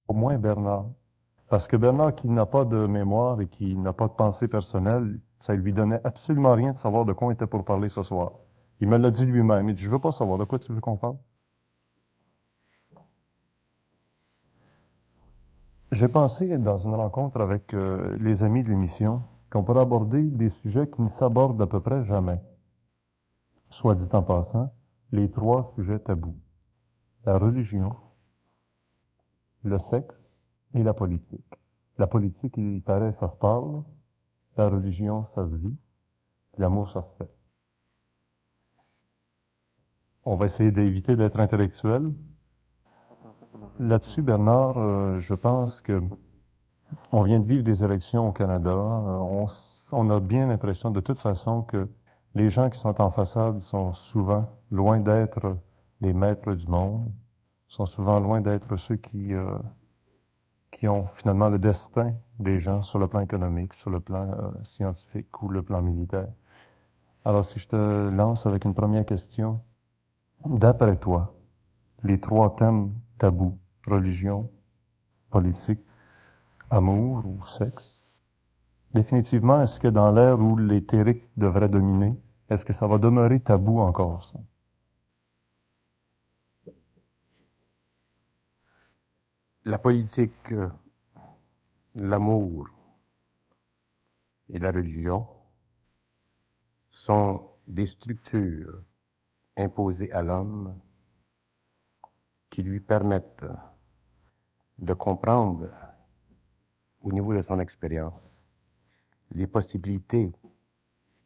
Au moins Bernard. Parce que Bernard, qui n'a pas de mémoire et qui n'a pas de pensée personnelle, ça lui donnait absolument rien de savoir de quoi on était pour parler ce soir. Il me l'a dit lui-même. Il dit, je veux pas savoir de quoi tu veux qu'on parle. J'ai pensé, dans une rencontre avec les amis de l'émission, qu'on pourrait aborder des sujets qui ne s'abordent à peu près jamais. Soit dit en passant, les trois sujets tabous. La religion, le sexe et la politique. La politique, il paraît, ça se parle. La religion, ça se vit. L'amour, ça se fait. On va essayer d'éviter d'être intellectuel. Là-dessus, Bernard, je pense que on vient de vivre des élections au Canada. On a bien l'impression de toute façon que les gens qui sont en façade sont souvent loin d'être les maîtres du monde, sont souvent loin d'être ceux qui ont finalement le destin des gens sur le plan économique, sur le plan scientifique ou le plan militaire. Alors, si je te lance avec une première question, d'après toi, les trois thèmes tabous, religion, politique, amour ou sexe, définitivement, est-ce que dans l'ère où l'éthérique devrait dominer, est-ce que ça va demeurer tabou encore, ça? La politique, l'amour et la religion sont des structures imposées à l'homme qui lui permettent de comprendre au niveau de son expérience les possibilités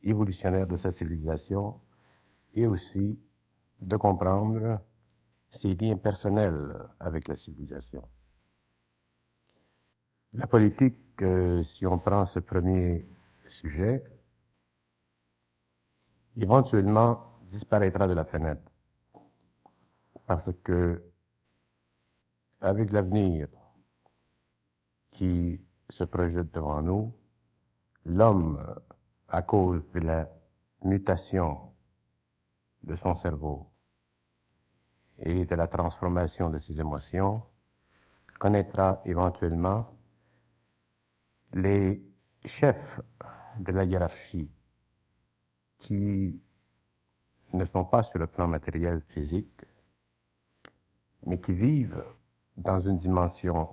évolutionnaires de sa civilisation et aussi de comprendre ses liens personnels avec la civilisation. La politique, si on prend ce premier sujet, éventuellement disparaîtra de la planète parce que avec l'avenir qui se projette devant nous, l'homme, à cause de la mutation de son cerveau et de la transformation de ses émotions, connaîtra éventuellement les chefs de la hiérarchie qui ne sont pas sur le plan matériel physique, mais qui vivent dans une dimension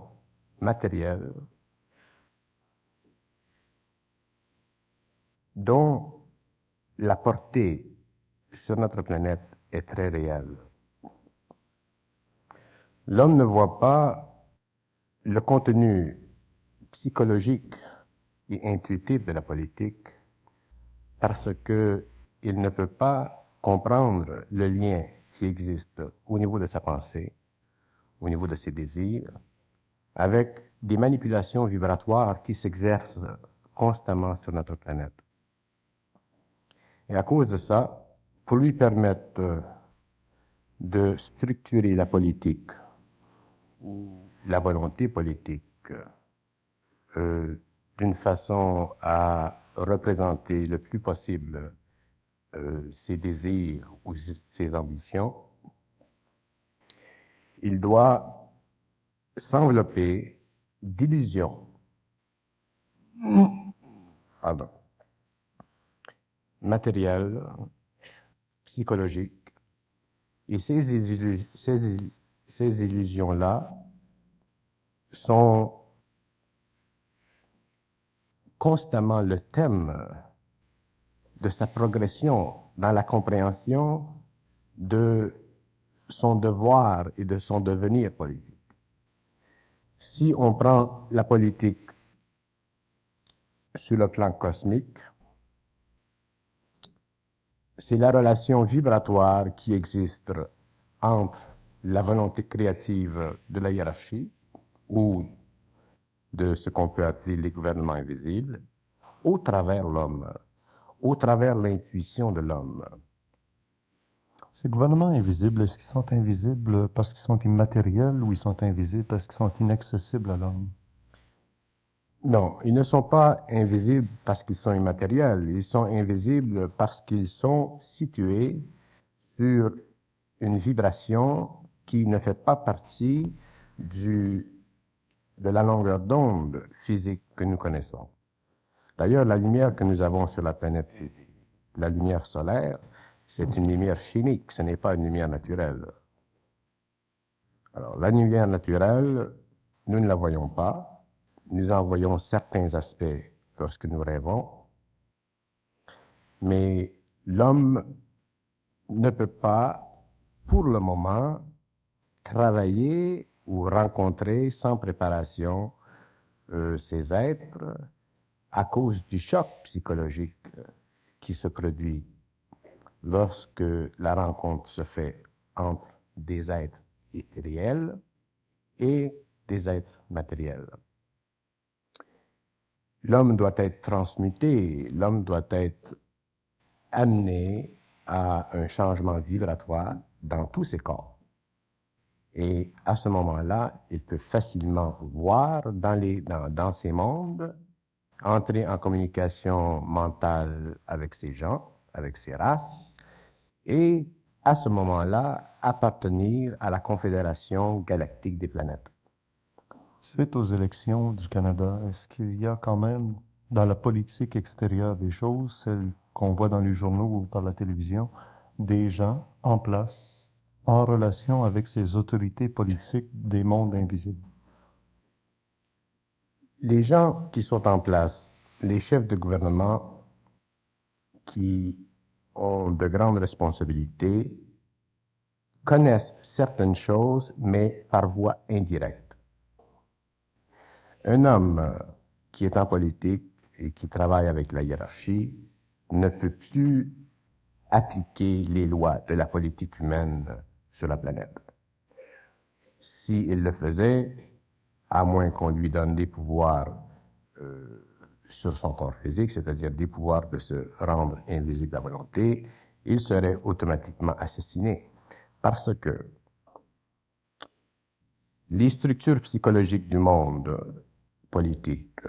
matérielle dont la portée sur notre planète est très réelle. L'homme ne voit pas le contenu psychologique et intuitif de la politique parce que il ne peut pas comprendre le lien qui existe au niveau de sa pensée, au niveau de ses désirs, avec des manipulations vibratoires qui s'exercent constamment sur notre planète. Et à cause de ça, pour lui permettre de structurer la politique ou la volonté politique d'une façon à représenter le plus possible ses désirs ou ses ambitions, il doit s'envelopper d'illusions, pardon, matérielles, psychologiques, et ces illusions-là sont constamment le thème de sa progression dans la compréhension de son devoir et de son devenir politique. Si on prend la politique sur le plan cosmique, c'est la relation vibratoire qui existe entre la volonté créative de la hiérarchie ou de ce qu'on peut appeler les gouvernements invisibles au travers l'homme, au travers l'intuition de l'homme. Ces gouvernements invisibles, est-ce qu'ils sont invisibles parce qu'ils sont immatériels ou ils sont invisibles parce qu'ils sont inaccessibles à l'homme? Non, ils ne sont pas invisibles parce qu'ils sont immatériels, ils sont invisibles parce qu'ils sont situés sur une vibration qui ne fait pas partie du de la longueur d'onde physique que nous connaissons. D'ailleurs, la lumière que nous avons sur la planète, la lumière solaire, c'est une lumière chimique, ce n'est pas une lumière naturelle. Alors, la lumière naturelle, nous ne la voyons pas. Nous en voyons certains aspects lorsque nous rêvons. Mais l'homme ne peut pas, pour le moment, travailler ou rencontrer sans préparation ces êtres à cause du choc psychologique qui se produit lorsque la rencontre se fait entre des êtres éthériels et des êtres matériels. L'homme doit être transmuté, l'homme doit être amené à un changement vibratoire dans tous ses corps. Et à ce moment-là, il peut facilement voir dans ces mondes, entrer en communication mentale avec ces gens, avec ces races, et à ce moment-là, appartenir à la Confédération galactique des planètes. Suite aux élections du Canada, est-ce qu'il y a quand même, dans la politique extérieure des choses, celle qu'on voit dans les journaux ou par la télévision, des gens en place, en relation avec ces autorités politiques des mondes invisibles? Les gens qui sont en place, les chefs de gouvernement qui ont de grandes responsabilités, connaissent certaines choses, mais par voie indirecte. Un homme qui est en politique et qui travaille avec la hiérarchie ne peut plus appliquer les lois de la politique humaine sur la planète. S'il le faisait, à moins qu'on lui donne des pouvoirs sur son corps physique, c'est-à-dire des pouvoirs de se rendre invisible à volonté, il serait automatiquement assassiné. Parce que les structures psychologiques du monde politique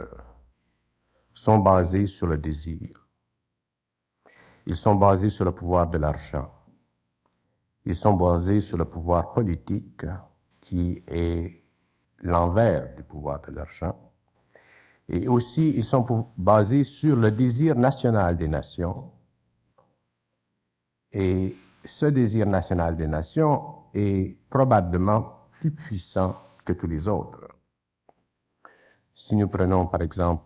sont basées sur le désir. Ils sont basés sur le pouvoir de l'argent. Ils sont basés sur le pouvoir politique qui est l'envers du pouvoir de l'argent. Et aussi, ils sont basés sur le désir national des nations. Et ce désir national des nations est probablement plus puissant que tous les autres. Si nous prenons par exemple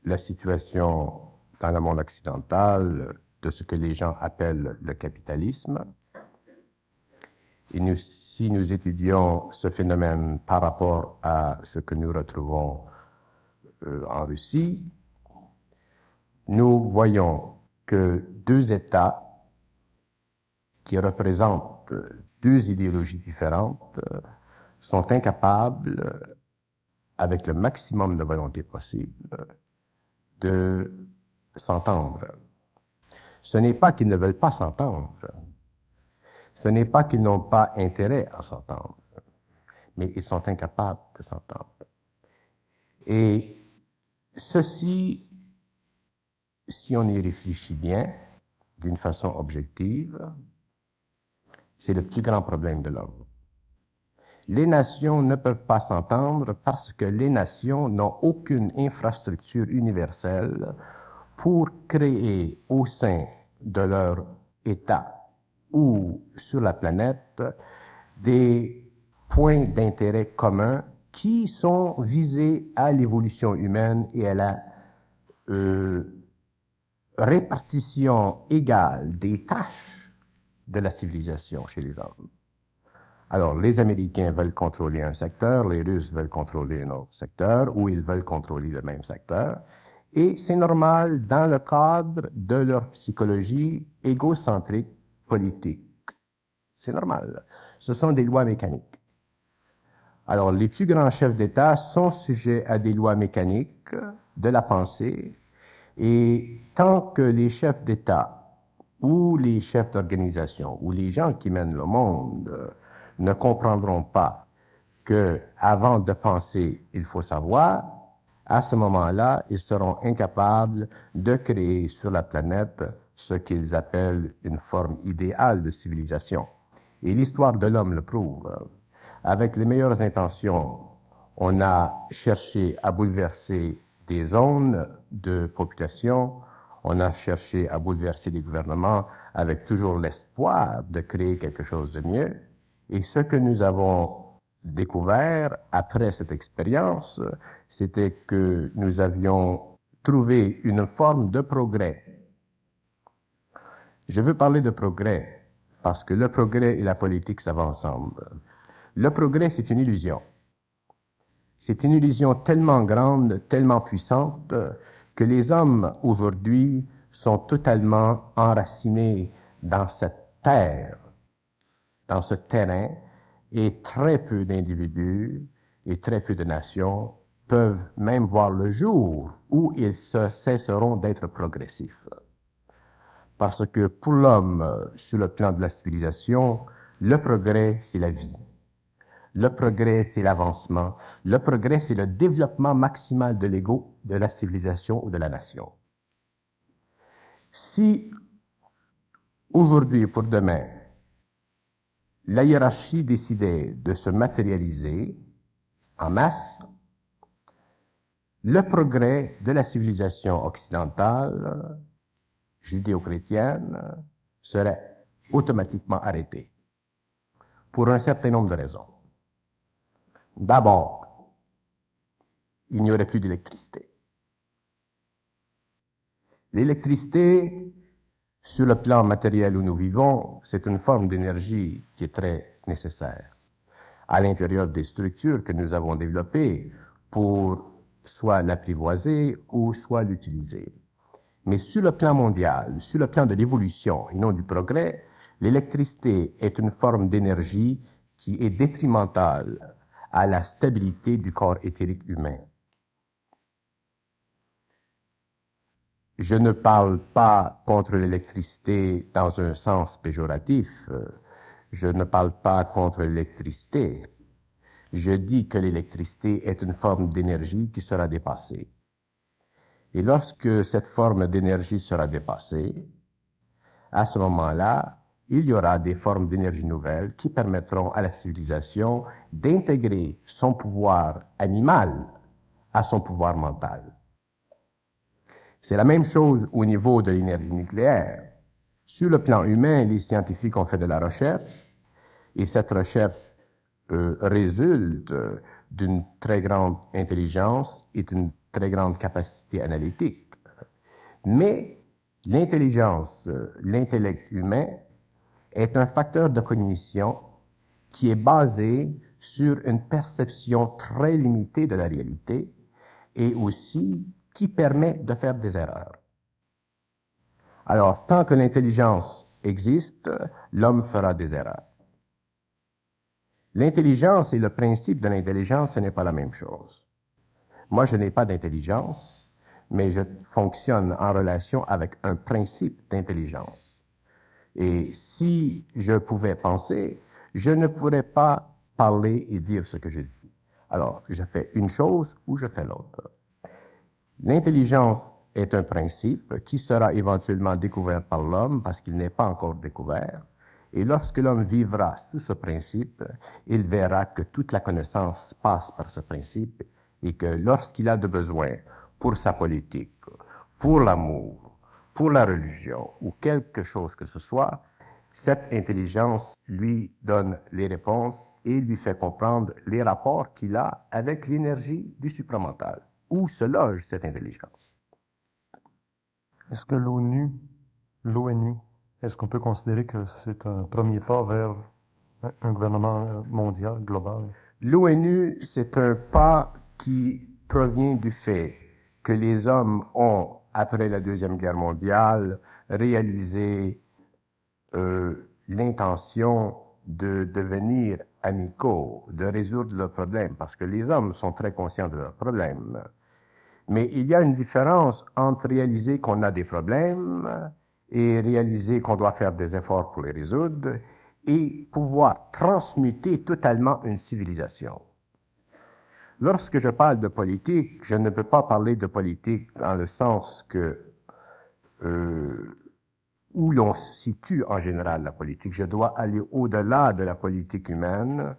la situation dans le monde occidental de ce que les gens appellent le capitalisme, et si nous étudions ce phénomène par rapport à ce que nous retrouvons en Russie, nous voyons que deux États qui représentent deux idéologies différentes sont incapables, avec le maximum de volonté possible, de s'entendre. Ce n'est pas qu'ils ne veulent pas s'entendre. Ce n'est pas qu'ils n'ont pas intérêt à s'entendre, mais ils sont incapables de s'entendre. Et ceci, si on y réfléchit bien, d'une façon objective, c'est le plus grand problème de l'homme. Les nations ne peuvent pas s'entendre parce que les nations n'ont aucune infrastructure universelle pour créer au sein de leur État ou sur la planète des points d'intérêt communs qui sont visés à l'évolution humaine et à la répartition égale des tâches de la civilisation chez les hommes. Alors, les Américains veulent contrôler un secteur, les Russes veulent contrôler un autre secteur, ou ils veulent contrôler le même secteur. Et c'est normal dans le cadre de leur psychologie égocentrique politique. C'est normal. Ce sont des lois mécaniques. Alors, les plus grands chefs d'État sont sujets à des lois mécaniques de la pensée, et tant que les chefs d'État ou les chefs d'organisation ou les gens qui mènent le monde ne comprendront pas que avant de penser, il faut savoir, à ce moment-là, ils seront incapables de créer sur la planète ce qu'ils appellent une forme idéale de civilisation. Et l'histoire de l'homme le prouve. Avec les meilleures intentions, On a cherché à bouleverser des zones de population, on a cherché à bouleverser les gouvernements avec toujours l'espoir de créer quelque chose de mieux. Et ce que nous avons découvert après cette expérience, c'était que nous avions trouvé une forme de progrès. Je veux parler de progrès parce que le progrès et la politique, ça va ensemble. Le progrès, c'est une illusion. C'est une illusion tellement grande, tellement puissante, que les hommes aujourd'hui sont totalement enracinés dans cette terre, dans ce terrain, et très peu d'individus et très peu de nations peuvent même voir le jour où ils cesseront d'être progressifs. Parce que pour l'homme, sur le plan de la civilisation, le progrès, c'est la vie. Le progrès, c'est l'avancement. Le progrès, c'est le développement maximal de l'ego, de la civilisation ou de la nation. Si, aujourd'hui ou pour demain, la hiérarchie décidait de se matérialiser en masse, le progrès de la civilisation occidentale, judéo-chrétienne, serait automatiquement arrêté, pour un certain nombre de raisons. D'abord, il n'y aurait plus d'électricité. L'électricité, sur le plan matériel où nous vivons, c'est une forme d'énergie qui est très nécessaire à l'intérieur des structures que nous avons développées pour soit l'apprivoiser ou soit l'utiliser. Mais sur le plan mondial, sur le plan de l'évolution et non du progrès, l'électricité est une forme d'énergie qui est détrimentale à la stabilité du corps éthérique humain. Je ne parle pas contre l'électricité dans un sens péjoratif. Je ne parle pas contre l'électricité. Je dis que l'électricité est une forme d'énergie qui sera dépassée. Et lorsque cette forme d'énergie sera dépassée, à ce moment-là, il y aura des formes d'énergie nouvelles qui permettront à la civilisation d'intégrer son pouvoir animal à son pouvoir mental. C'est la même chose au niveau de l'énergie nucléaire. Sur le plan humain, les scientifiques ont fait de la recherche et cette recherche résulte d'une très grande intelligence et d'une très grande capacité analytique. Mais l'intelligence, l'intellect humain est un facteur de cognition qui est basé sur une perception très limitée de la réalité et aussi qui permet de faire des erreurs. Alors, tant que l'intelligence existe, l'homme fera des erreurs. L'intelligence et le principe de l'intelligence, ce n'est pas la même chose. Moi, je n'ai pas d'intelligence, mais je fonctionne en relation avec un principe d'intelligence. Et si je pouvais penser, je ne pourrais pas parler et dire ce que je dis. Alors, je fais une chose ou je fais l'autre. L'intelligence est un principe qui sera éventuellement découvert par l'homme parce qu'il n'est pas encore découvert. Et lorsque l'homme vivra sous ce principe, il verra que toute la connaissance passe par ce principe et que lorsqu'il a de besoin pour sa politique, pour l'amour, pour la religion ou quelque chose que ce soit, cette intelligence lui donne les réponses et lui fait comprendre les rapports qu'il a avec l'énergie du supramental. Où se loge cette intelligence? Est-ce que l'ONU, est-ce qu'on peut considérer que c'est un premier pas vers un gouvernement mondial, global? L'ONU, c'est un pas qui provient du fait que les hommes ont, après la Deuxième Guerre mondiale, réalisé l'intention de devenir amicaux, de résoudre leurs problèmes, parce que les hommes sont très conscients de leurs problèmes. Mais il y a une différence entre réaliser qu'on a des problèmes et réaliser qu'on doit faire des efforts pour les résoudre et pouvoir transmuter totalement une civilisation. Lorsque je parle de politique, je ne peux pas parler de politique dans le sens que où l'on situe en général la politique. Je dois aller au-delà de la politique humaine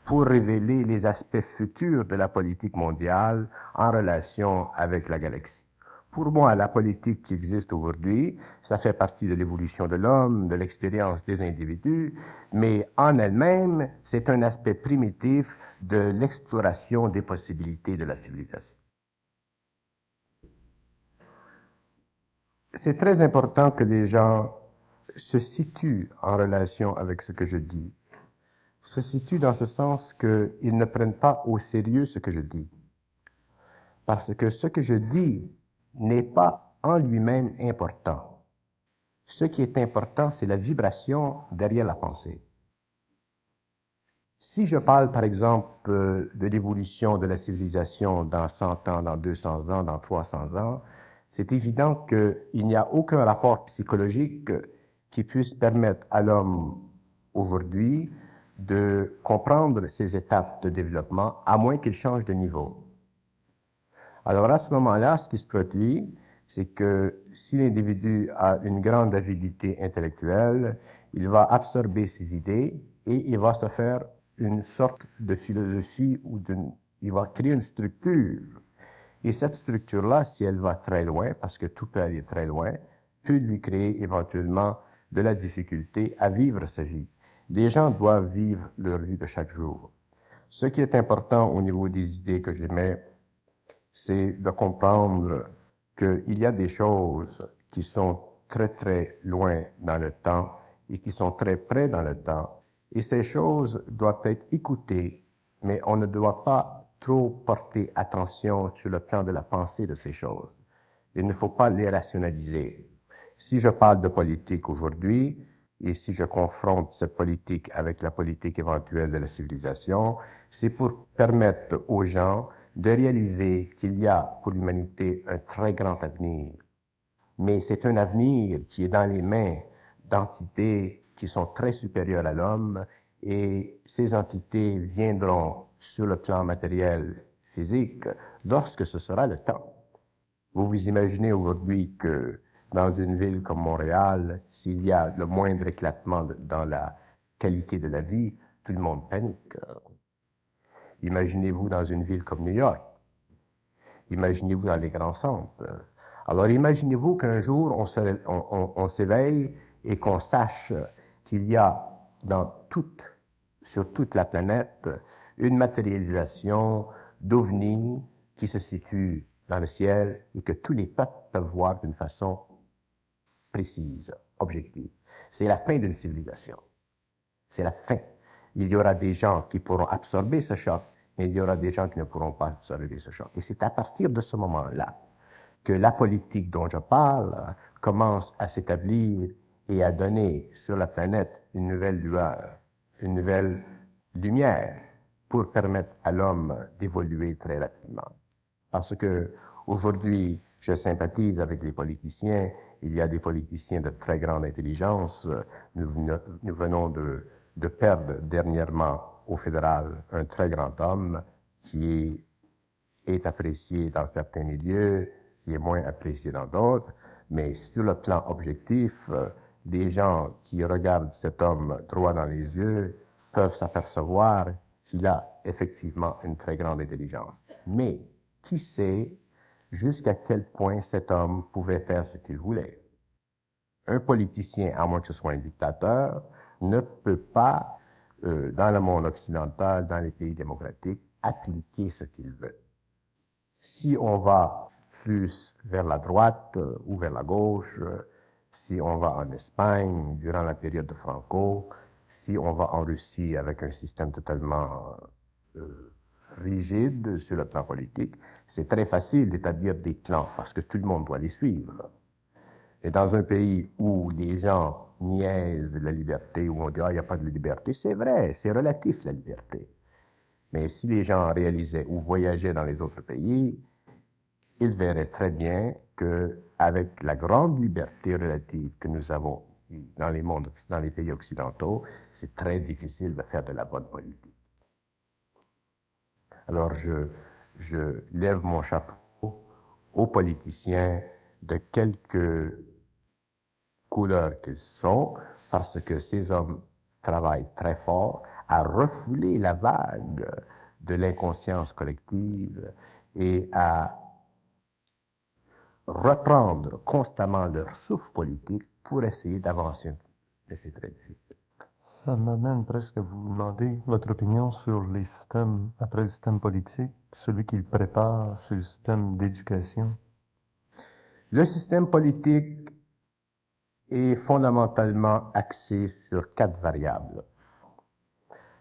pour révéler les aspects futurs de la politique mondiale en relation avec la galaxie. Pour moi, la politique qui existe aujourd'hui, ça fait partie de l'évolution de l'homme, de l'expérience des individus, mais en elle-même, c'est un aspect primitif de l'exploration des possibilités de la civilisation. C'est très important que les gens se situent en relation avec ce que je dis. Se situent dans ce sens qu'ils ne prennent pas au sérieux ce que je dis. Parce que ce que je dis n'est pas en lui-même important. Ce qui est important, c'est la vibration derrière la pensée. Si je parle, par exemple, de l'évolution de la civilisation dans 100 ans, dans 200 ans, dans 300 ans, c'est évident qu'il n'y a aucun rapport psychologique qui puisse permettre à l'homme aujourd'hui de comprendre ces étapes de développement, à moins qu'il change de niveau. Alors à ce moment-là, ce qui se produit, c'est que si l'individu a une grande avidité intellectuelle, il va absorber ses idées et il va se faire une sorte de philosophie ou il va créer une structure. Et cette structure-là, si elle va très loin, parce que tout peut aller très loin, peut lui créer éventuellement de la difficulté à vivre sa vie. Les gens doivent vivre leur vie de chaque jour. Ce qui est important au niveau des idées que j'émets, c'est de comprendre qu'il y a des choses qui sont très très loin dans le temps et qui sont très près dans le temps. Et ces choses doivent être écoutées, mais on ne doit pas trop porter attention sur le plan de la pensée de ces choses. Il ne faut pas les rationaliser. Si je parle de politique aujourd'hui, et si je confronte cette politique avec la politique éventuelle de la civilisation, c'est pour permettre aux gens de réaliser qu'il y a pour l'humanité un très grand avenir. Mais c'est un avenir qui est dans les mains d'entités qui sont très supérieures à l'homme, et ces entités viendront sur le plan matériel, physique, lorsque ce sera le temps. Vous vous imaginez aujourd'hui que dans une ville comme Montréal, s'il y a le moindre éclatement dans la qualité de la vie, tout le monde panique. Imaginez-vous dans une ville comme New York. Imaginez-vous dans les grands centres. Alors imaginez-vous qu'un jour on s'éveille et qu'on sache qu'il y a sur toute la planète une matérialisation d'ovnis qui se situe dans le ciel et que tous les peuples peuvent voir d'une façon précise, objective. C'est la fin d'une civilisation. C'est la fin. Il y aura des gens qui pourront absorber ce choc, mais il y aura des gens qui ne pourront pas absorber ce choc. Et c'est à partir de ce moment-là que la politique dont je parle commence à s'établir et à donner sur la planète une nouvelle lueur, une nouvelle lumière pour permettre à l'homme d'évoluer très rapidement. Parce que aujourd'hui, je sympathise avec les politiciens. Il y a des politiciens de très grande intelligence. Nous venons de perdre dernièrement au fédéral un très grand homme qui est apprécié dans certains milieux, qui est moins apprécié dans d'autres. Mais sur le plan objectif, les gens qui regardent cet homme droit dans les yeux peuvent s'apercevoir qu'il a effectivement une très grande intelligence. Mais qui sait jusqu'à quel point cet homme pouvait faire ce qu'il voulait? Un politicien, à moins que ce soit un dictateur, ne peut pas, dans le monde occidental, dans les pays démocratiques, appliquer ce qu'il veut. Si on va plus vers la droite ou vers la gauche, si on va en Espagne durant la période de Franco, si on va en Russie avec un système totalement rigide sur le plan politique, c'est très facile d'établir des plans parce que tout le monde doit les suivre. Et dans un pays où les gens niaisent la liberté, où on dit « Ah, il n'y a pas de liberté », c'est vrai, c'est relatif la liberté. Mais si les gens réalisaient ou voyageaient dans les autres pays, ils verraient très bien que avec la grande liberté relative que nous avons dans les pays occidentaux, c'est très difficile de faire de la bonne politique. Alors je lève mon chapeau aux politiciens de quelque couleur qu'ils sont, parce que ces hommes travaillent très fort à refouler la vague de l'inconscience collective et à reprendre constamment leur souffle politique pour essayer d'avancer. Mais c'est très difficile. Ça m'amène presque à vous demander votre opinion sur les systèmes, après le système politique, celui qui le prépare, c'est le système d'éducation. Le système politique est fondamentalement axé sur 4 variables.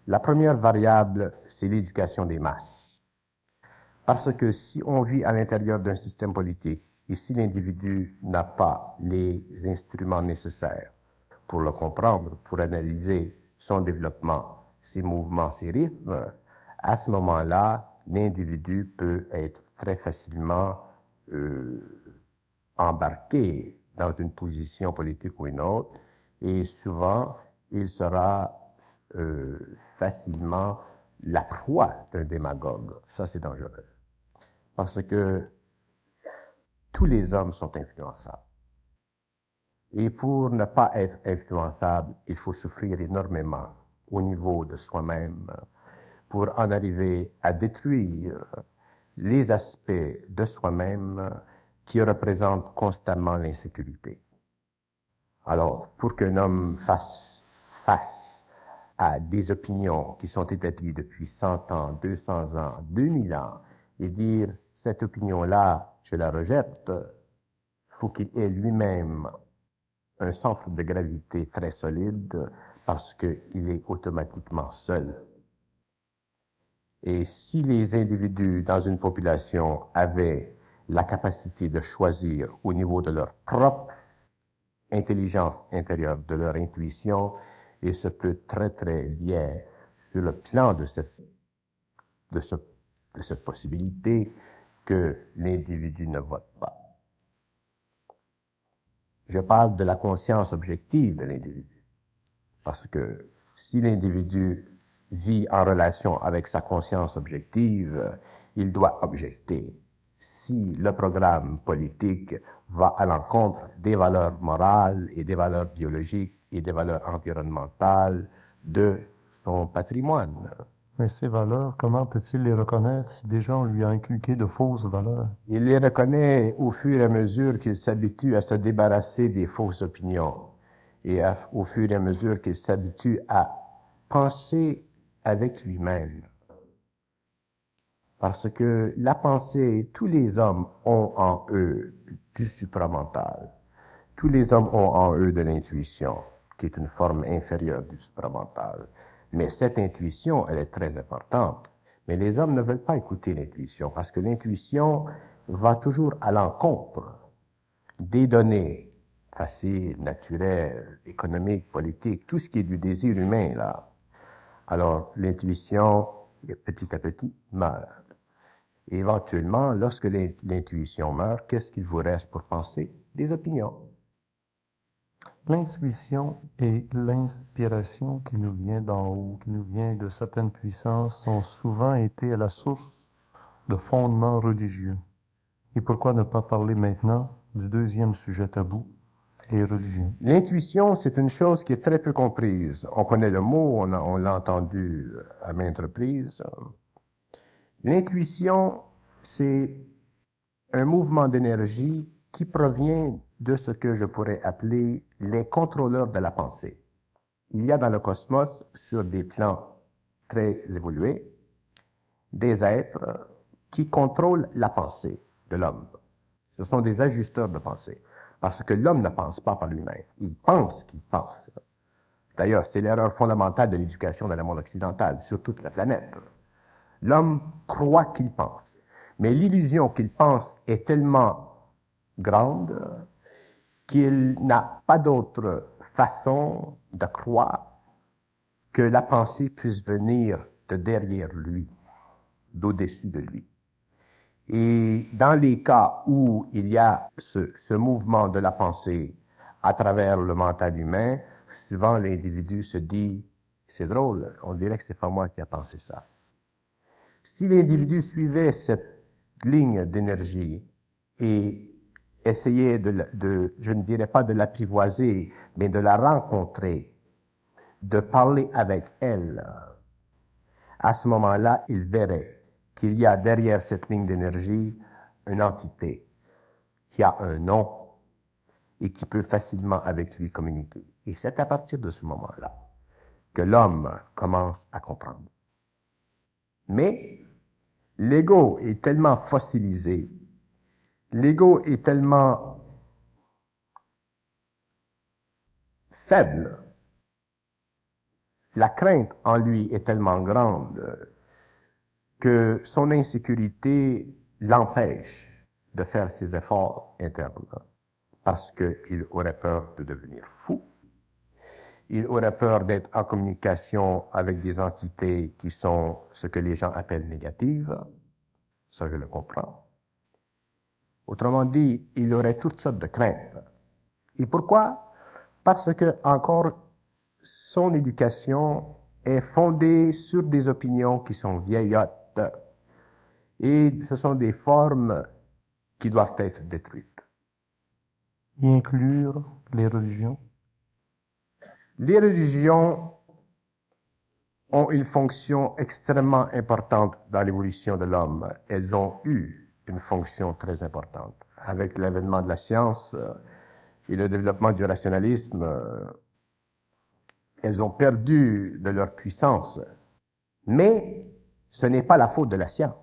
La première variable, c'est l'éducation des masses. Parce que si on vit à l'intérieur d'un système politique et si l'individu n'a pas les instruments nécessaires pour le comprendre, pour analyser son développement, ses mouvements, ses rythmes, à ce moment-là, l'individu peut être très facilement embarqué dans une position politique ou une autre, et souvent, il sera facilement la proie d'un démagogue. Ça, c'est dangereux. Parce que tous les hommes sont influençables. Et pour ne pas être influençable, il faut souffrir énormément au niveau de soi-même pour en arriver à détruire les aspects de soi-même qui représentent constamment l'insécurité. Alors, pour qu'un homme fasse face à des opinions qui sont établies depuis 100 ans, 200 ans, 2000 ans, et dire cette opinion-là, je la rejette, faut qu'il ait lui-même un centre de gravité très solide parce qu'il est automatiquement seul. Et si les individus dans une population avaient la capacité de choisir au niveau de leur propre intelligence intérieure, de leur intuition, et ce peut très très bien sur le plan de cette possibilité que l'individu ne vote pas. Je parle de la conscience objective de l'individu. Parce que si l'individu vit en relation avec sa conscience objective, il doit objecter. Si le programme politique va à l'encontre des valeurs morales et des valeurs biologiques et des valeurs environnementales de son patrimoine. Mais ces valeurs, comment peut-il les reconnaître si déjà on lui a inculqué de fausses valeurs? Il les reconnaît au fur et à mesure qu'il s'habitue à se débarrasser des fausses opinions et au fur et à mesure qu'il s'habitue à penser avec lui-même. Parce que la pensée, tous les hommes ont en eux du supramental. Tous les hommes ont en eux de l'intuition, qui est une forme inférieure du supramental. Mais cette intuition, elle est très importante. Mais les hommes ne veulent pas écouter l'intuition, parce que l'intuition va toujours à l'encontre des données faciles, naturelles, économiques, politiques, tout ce qui est du désir humain, là. Alors, l'intuition, petit à petit, meurt. Et éventuellement, lorsque l'intuition meurt, qu'est-ce qu'il vous reste pour penser? Des opinions. L'intuition et l'inspiration qui nous vient d'en haut, qui nous vient de certaines puissances, ont souvent été à la source de fondements religieux. Et pourquoi ne pas parler maintenant du deuxième sujet tabou, les religions? L'intuition, c'est une chose qui est très peu comprise. On connaît le mot, on l'a entendu à maintes reprises. L'intuition, c'est un mouvement d'énergie qui provient de ce que je pourrais appeler les contrôleurs de la pensée. Il y a dans le cosmos, sur des plans très évolués, des êtres qui contrôlent la pensée de l'homme. Ce sont des ajusteurs de pensée. Parce que l'homme ne pense pas par lui-même. Il pense qu'il pense. D'ailleurs, c'est l'erreur fondamentale de l'éducation dans le monde occidental, sur toute la planète. L'homme croit qu'il pense. Mais l'illusion qu'il pense est tellement grande qu'il n'a pas d'autre façon de croire que la pensée puisse venir de derrière lui, d'au-dessus de lui. Et dans les cas où il y a ce mouvement de la pensée à travers le mental humain, souvent l'individu se dit, c'est drôle, on dirait que c'est pas moi qui a pensé ça. Si l'individu suivait cette ligne d'énergie et essayait je ne dirais pas de l'apprivoiser, mais de la rencontrer de parler avec elle, à ce moment-là, il verrait qu'il y a derrière cette ligne d'énergie une entité qui a un nom et qui peut facilement avec lui communiquer. Et c'est à partir de ce moment-là que l'homme commence à comprendre. Mais l'ego est tellement fossilisé, l'ego est tellement faible, la crainte en lui est tellement grande que son insécurité l'empêche de faire ses efforts internes parce qu'il aurait peur de devenir fou. Il aurait peur d'être en communication avec des entités qui sont ce que les gens appellent négatives. Ça, je le comprends. Autrement dit, il aurait toutes sortes de craintes. Et pourquoi? Parce que, encore, son éducation est fondée sur des opinions qui sont vieillottes. Et ce sont des formes qui doivent être détruites. Y inclure les religions? Les religions ont une fonction extrêmement importante dans l'évolution de l'homme. Elles ont eu une fonction très importante. Avec l'avènement de la science et le développement du rationalisme, elles ont perdu de leur puissance. Mais ce n'est pas la faute de la science.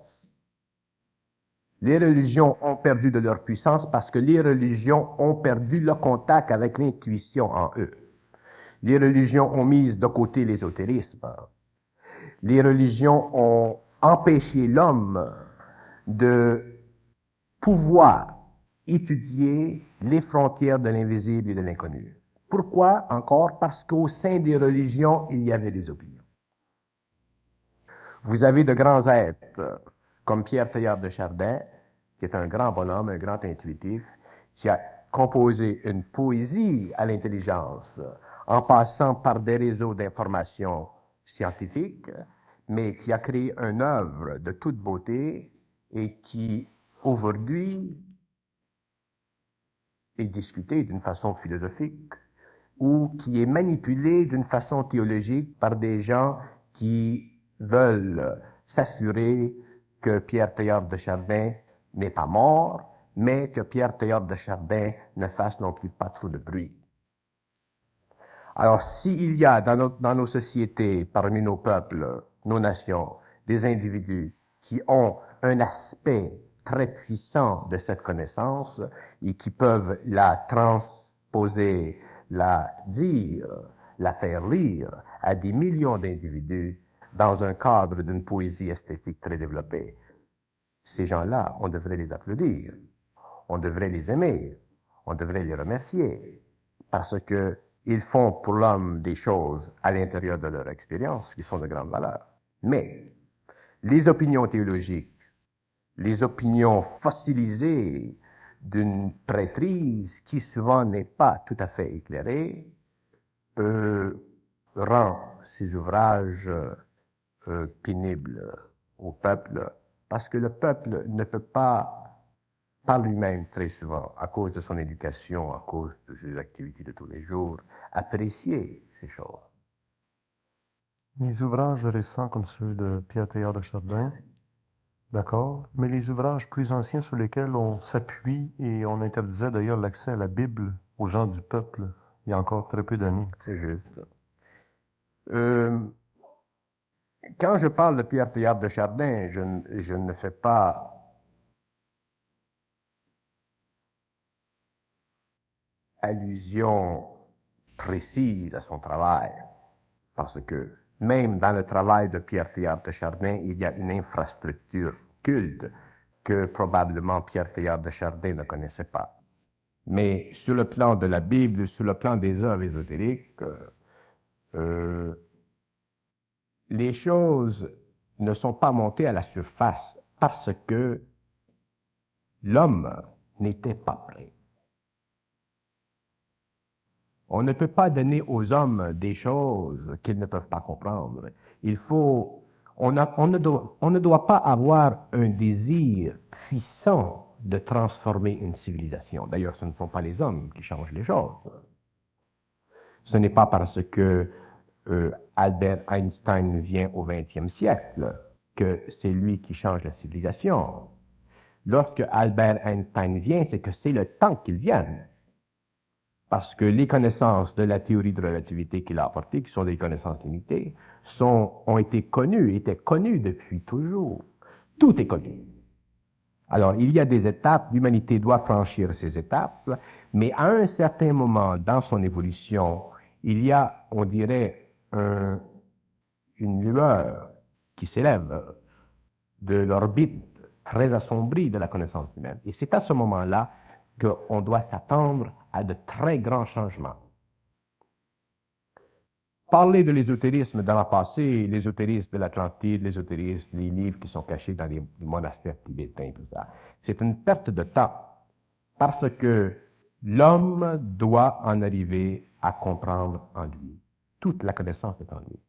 Les religions ont perdu de leur puissance parce que les religions ont perdu le contact avec l'intuition en eux. Les religions ont mis de côté l'ésotérisme. Les religions ont empêché l'homme de pouvoir étudier les frontières de l'invisible et de l'inconnu. Pourquoi encore? Parce qu'au sein des religions, il y avait des opinions. Vous avez de grands êtres, comme Pierre Teilhard de Chardin, qui est un grand bonhomme, un grand intuitif, qui a composé une poésie à l'intelligence, en passant par des réseaux d'information scientifiques, mais qui a créé une œuvre de toute beauté et qui, aujourd'hui, est discutée d'une façon philosophique ou qui est manipulée d'une façon théologique par des gens qui veulent s'assurer que Pierre Teilhard de Chardin n'est pas mort, mais que Pierre Teilhard de Chardin ne fasse non plus pas trop de bruit. Alors, s'il y a dans nos sociétés, parmi nos peuples, nos nations, des individus qui ont un aspect très puissant de cette connaissance et qui peuvent la transposer, la dire, la faire lire à des millions d'individus dans un cadre d'une poésie esthétique très développée, ces gens-là, on devrait les applaudir, on devrait les aimer, on devrait les remercier, parce que ils font pour l'homme des choses à l'intérieur de leur expérience qui sont de grande valeur. Mais les opinions théologiques, les opinions fossilisées d'une prêtrise qui souvent n'est pas tout à fait éclairée, rend ces ouvrages pénibles au peuple, parce que le peuple ne peut pas, par lui-même très souvent, à cause de son éducation, à cause de ses activités de tous les jours, apprécier ces choses. Les ouvrages récents comme ceux de Pierre Teilhard de Chardin, d'accord, mais les ouvrages plus anciens sur lesquels on s'appuie et on interdisait d'ailleurs l'accès à la Bible aux gens du peuple il y a encore très peu d'années. C'est juste. Quand je parle de Pierre Teilhard de Chardin, je ne fais pas allusion précise à son travail, parce que même dans le travail de Pierre Teilhard de Chardin, il y a une infrastructure culte que probablement Pierre Teilhard de Chardin ne connaissait pas. Mais sur le plan de la Bible, sur le plan des œuvres ésotériques, les choses ne sont pas montées à la surface parce que l'homme n'était pas prêt. On ne peut pas donner aux hommes des choses qu'ils ne peuvent pas comprendre. On ne doit pas avoir un désir puissant de transformer une civilisation. D'ailleurs, ce ne sont pas les hommes qui changent les choses. Ce n'est pas parce que Albert Einstein vient au XXe siècle, que c'est lui qui change la civilisation. Lorsque Albert Einstein vient, c'est que c'est le temps qu'il vienne. Parce que les connaissances de la théorie de relativité qu'il a apportées, qui sont des connaissances limitées, ont été connues, étaient connues depuis toujours. Tout est connu. Alors, il y a des étapes, l'humanité doit franchir ces étapes, mais à un certain moment dans son évolution, il y a, on dirait, une lueur qui s'élève de l'orbite très assombrie de la connaissance humaine. Et c'est à ce moment-là qu'on doit s'attendre à de très grands changements. Parler de l'ésotérisme dans le passé, l'ésotérisme de l'Atlantide, l'ésotérisme, les livres qui sont cachés dans les monastères tibétains, tout ça, c'est une perte de temps parce que l'homme doit en arriver à comprendre en lui. Toute la connaissance est en lui.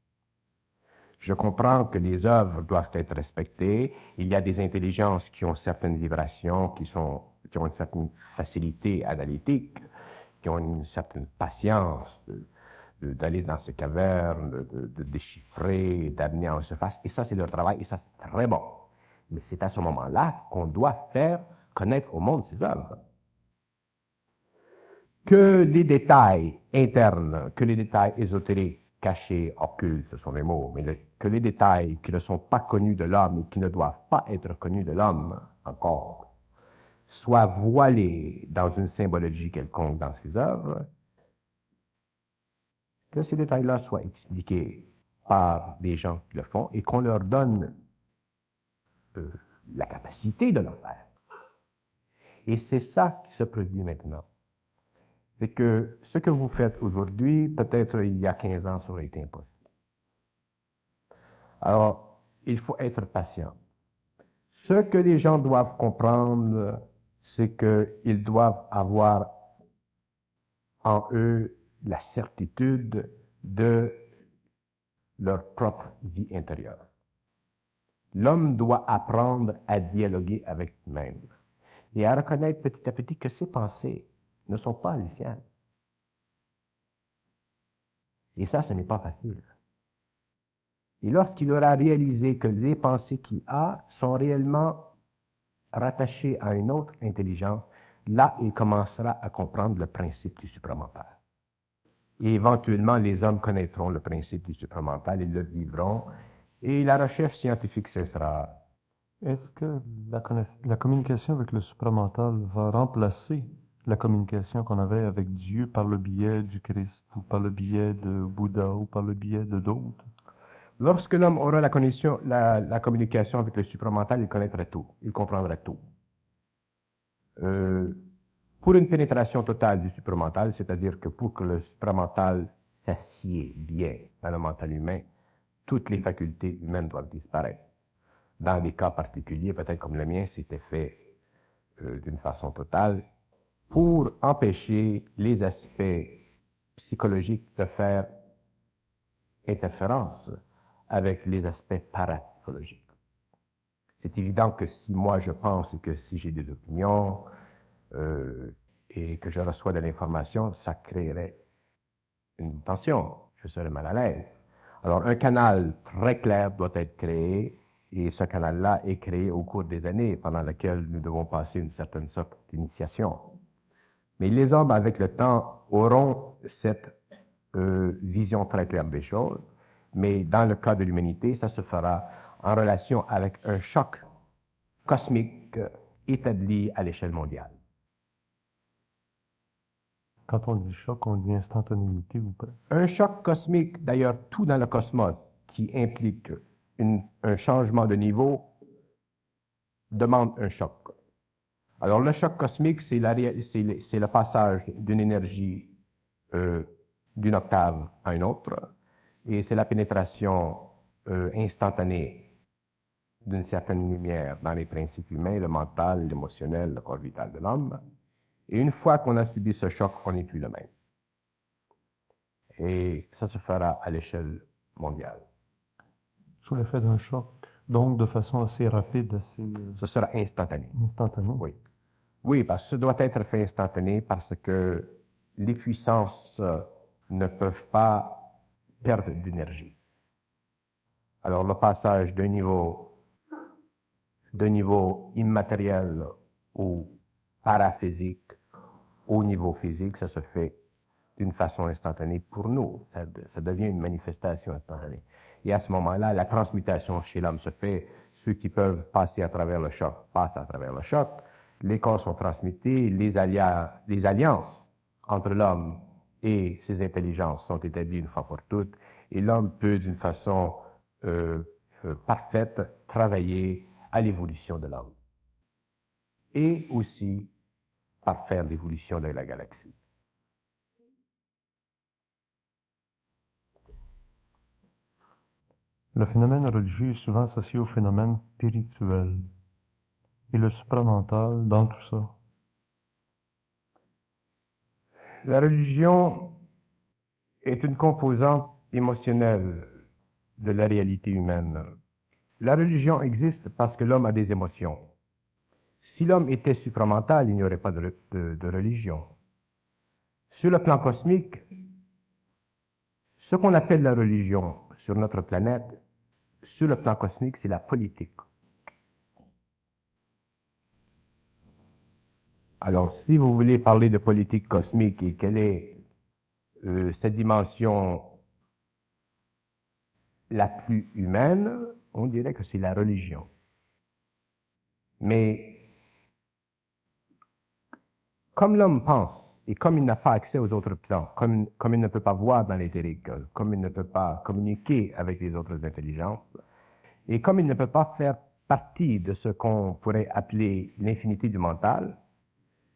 Je comprends que les œuvres doivent être respectées. Il y a des intelligences qui ont certaines vibrations, qui ont une certaine facilité analytique, qui ont une certaine patience d'aller dans ces cavernes, de déchiffrer, d'amener en surface. Et ça, c'est leur travail, et ça, c'est très bon. Mais c'est à ce moment-là qu'on doit faire connaître au monde ces œuvres. Que les détails internes, que les détails ésotériques, cachés, occultes, ce sont des mots, mais que les détails qui ne sont pas connus de l'homme et qui ne doivent pas être connus de l'homme encore, soient voilés dans une symbologie quelconque dans ses œuvres, que ces détails-là soient expliqués par des gens qui le font et qu'on leur donne la capacité de le faire. Et c'est ça qui se produit maintenant. C'est que ce que vous faites aujourd'hui, peut-être il y a 15 ans, ça aurait été impossible. Alors, il faut être patient. Ce que les gens doivent comprendre, c'est qu'ils doivent avoir en eux la certitude de leur propre vie intérieure. L'homme doit apprendre à dialoguer avec lui-même et à reconnaître petit à petit que ses pensées ne sont pas les siennes. Et ça, ce n'est pas facile. Et lorsqu'il aura réalisé que les pensées qu'il a sont réellement rattachées à une autre intelligence, là, il commencera à comprendre le principe du supramental. Et éventuellement, les hommes connaîtront le principe du supramental, ils le vivront, et la recherche scientifique cessera. Est-ce que la communication avec le supramental va remplacer la communication qu'on avait avec Dieu par le biais du Christ, ou par le biais de Bouddha, ou par le biais de d'autres? Lorsque l'homme aura la communication avec le supramental, il connaîtra tout, il comprendra tout. Pour une pénétration totale du supramental, c'est-à-dire que pour que le supramental s'assied bien dans le mental humain, toutes les facultés humaines doivent disparaître. Dans des cas particuliers, peut-être comme le mien, c'était fait d'une façon totale, pour empêcher les aspects psychologiques de faire interférence avec les aspects parapsychologiques. C'est évident que si moi je pense et que si j'ai des opinions et que je reçois de l'information, ça créerait une tension. Je serais mal à l'aise. Alors un canal très clair doit être créé et ce canal-là est créé au cours des années pendant lesquelles nous devons passer une certaine sorte d'initiation. Mais les hommes, avec le temps, auront cette vision très claire des choses. Mais dans le cas de l'humanité, ça se fera en relation avec un choc cosmique établi à l'échelle mondiale. Quand on dit choc, on dit instantanéité ou pas? Un choc cosmique, d'ailleurs, tout dans le cosmos, qui implique un changement de niveau, demande un choc. Alors, le choc cosmique, c'est le passage d'une énergie d'une octave à une autre, et c'est la pénétration instantanée d'une certaine lumière dans les principes humains, le mental, l'émotionnel, le corps vital de l'homme. Et une fois qu'on a subi ce choc, on n'est plus le même. Et ça se fera à l'échelle mondiale. Sous l'effet d'un choc, donc de façon assez rapide, assez Ce sera instantané. instantanée. Oui. Oui, parce que ça doit être fait instantané parce que les puissances ne peuvent pas perte d'énergie. Alors le passage d'un niveau immatériel ou paraphysique au niveau physique, ça se fait d'une façon instantanée pour nous. Ça devient une manifestation instantanée. Et à ce moment-là, la transmutation chez l'homme se fait. Ceux qui peuvent passer à travers le choc passent à travers le choc. Les corps sont transmutés. Les alliances entre l'homme et ses intelligences sont établies une fois pour toutes. Et l'homme peut, d'une façon parfaite, travailler à l'évolution de l'homme. Et aussi par faire l'évolution de la galaxie. Le phénomène religieux est souvent associé au phénomène spirituel. Et le supramental dans tout ça. La religion est une composante émotionnelle de la réalité humaine. La religion existe parce que l'homme a des émotions. Si l'homme était supramental, il n'y aurait pas de religion. Sur le plan cosmique, ce qu'on appelle la religion sur notre planète, sur le plan cosmique, c'est la politique. Alors, si vous voulez parler de politique cosmique et quelle est cette dimension la plus humaine, on dirait que c'est la religion. Mais comme l'homme pense, et comme il n'a pas accès aux autres plans, comme il ne peut pas voir dans l'éthérique, comme il ne peut pas communiquer avec les autres intelligences, et comme il ne peut pas faire partie de ce qu'on pourrait appeler l'infinité du mental,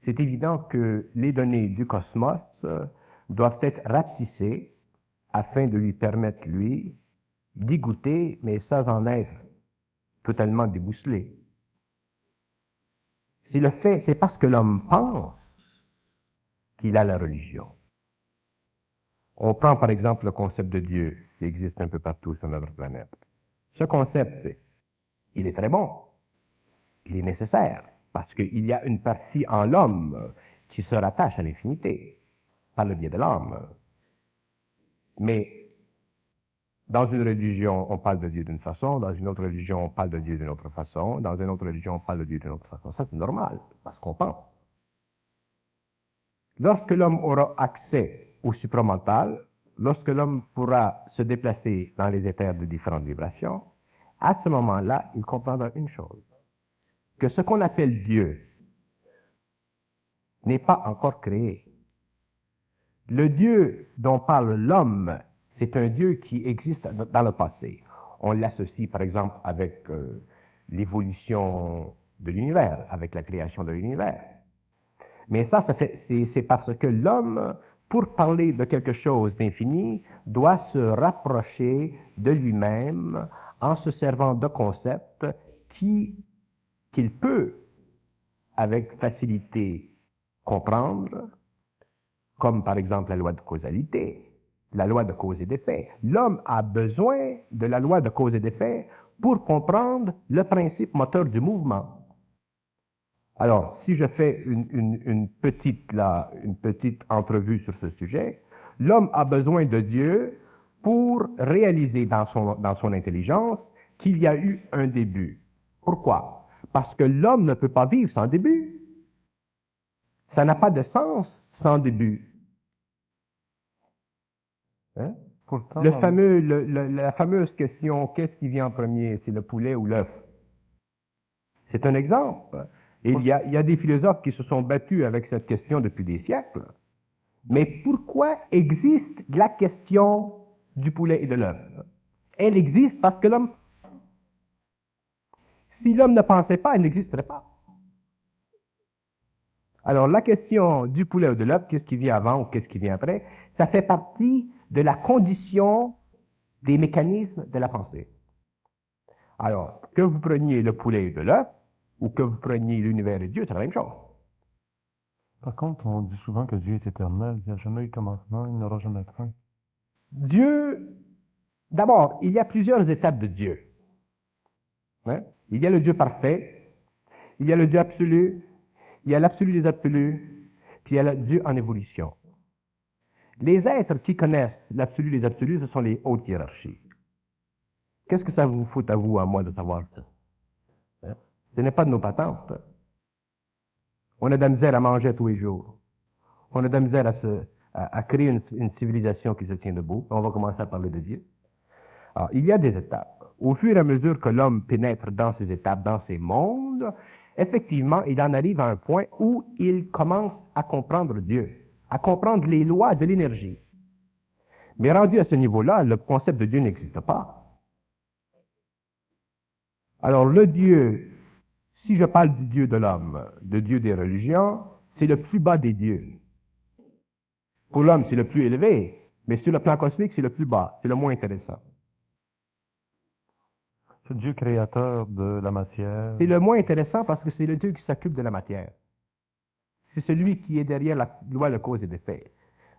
c'est évident que les données du cosmos doivent être rapetissées afin de lui permettre, lui, d'y goûter, mais sans en être totalement débousselé. C'est parce que l'homme pense qu'il a la religion. On prend par exemple le concept de Dieu qui existe un peu partout sur notre planète. Ce concept, il est très bon, il est nécessaire, parce qu'il y a une partie en l'homme qui se rattache à l'infinité, par le biais de l'âme. Mais dans une religion, on parle de Dieu d'une façon, dans une autre religion, on parle de Dieu d'une autre façon, dans une autre religion, on parle de Dieu d'une autre façon. Ça, c'est normal, parce qu'on pense. Lorsque l'homme aura accès au supramental, lorsque l'homme pourra se déplacer dans les éthers de différentes vibrations, à ce moment-là, il comprendra une chose, que ce qu'on appelle Dieu n'est pas encore créé. Le Dieu dont parle l'homme, c'est un Dieu qui existe dans le passé. On l'associe par exemple avec l'évolution de l'univers, avec la création de l'univers. Mais ça c'est parce que l'homme, pour parler de quelque chose d'infini, doit se rapprocher de lui-même en se servant de concepts qu'il peut, avec facilité, comprendre, comme par exemple la loi de causalité, la loi de cause et d'effet. L'homme a besoin de la loi de cause et d'effet pour comprendre le principe moteur du mouvement. Alors, si je fais une petite entrevue sur ce sujet, l'homme a besoin de Dieu pour réaliser dans son intelligence qu'il y a eu un début. Pourquoi? Parce que l'homme ne peut pas vivre sans début. Ça n'a pas de sens sans début. Hein? Pourtant, La fameuse question, qu'est-ce qui vient en premier? C'est le poulet ou l'œuf? C'est un exemple. Et il y a des philosophes qui se sont battus avec cette question depuis des siècles. Mais pourquoi existe la question du poulet et de l'œuf? Elle existe parce que l'homme... Si l'homme ne pensait pas, elle n'existerait pas. Alors, la question du poulet ou de l'œuf, qu'est-ce qui vient avant ou qu'est-ce qui vient après, ça fait partie de la condition des mécanismes de la pensée. Alors, que vous preniez le poulet ou de l'œuf, ou que vous preniez l'univers et Dieu, c'est la même chose. par contre, on dit souvent que Dieu est éternel. Il n'y a jamais eu commencement, il n'aura jamais de fin. Dieu, d'abord, il y a plusieurs étapes de Dieu. Hein? Il y a le Dieu parfait, il y a le Dieu absolu, il y a l'absolu des absolus, puis il y a le Dieu en évolution. Les êtres qui connaissent l'absolu, les absolus, ce sont les hautes hiérarchies. Qu'est-ce que ça vous fout à vous, à moi, de savoir ça? Hein? Ce n'est pas de nos patentes. On a de la misère à manger tous les jours. On a de la misère à créer une civilisation qui se tient debout. On va commencer à parler de Dieu. Alors, il y a des étapes. Au fur et à mesure que l'homme pénètre dans ces étapes, dans ces mondes, effectivement, il en arrive à un point où il commence à comprendre Dieu, à comprendre les lois de l'énergie. Mais rendu à ce niveau-là, le concept de Dieu n'existe pas. Alors, le Dieu, si je parle du Dieu de l'homme, de Dieu des religions, c'est le plus bas des dieux. Pour l'homme, c'est le plus élevé, mais sur le plan cosmique, c'est le plus bas, c'est le moins intéressant. C'est Dieu créateur de la matière. C'est le moins intéressant parce que c'est le Dieu qui s'occupe de la matière. C'est celui qui est derrière la loi de cause et d'effet.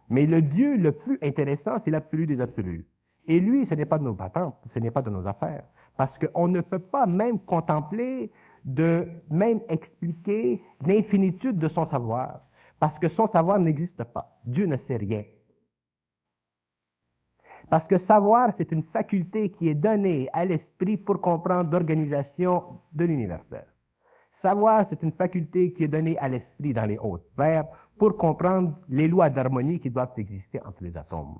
Mais le Dieu le plus intéressant, c'est l'absolu des absolus. Et lui, ce n'est pas de nos patentes, ce n'est pas de nos affaires. Parce qu'on ne peut pas même contempler, même expliquer l'infinitude de son savoir. Parce que son savoir n'existe pas. Dieu ne sait rien. Parce que savoir, c'est une faculté qui est donnée à l'esprit pour comprendre l'organisation de l'universel. Savoir, c'est une faculté qui est donnée à l'esprit dans les hautes sphères pour comprendre les lois d'harmonie qui doivent exister entre les atomes.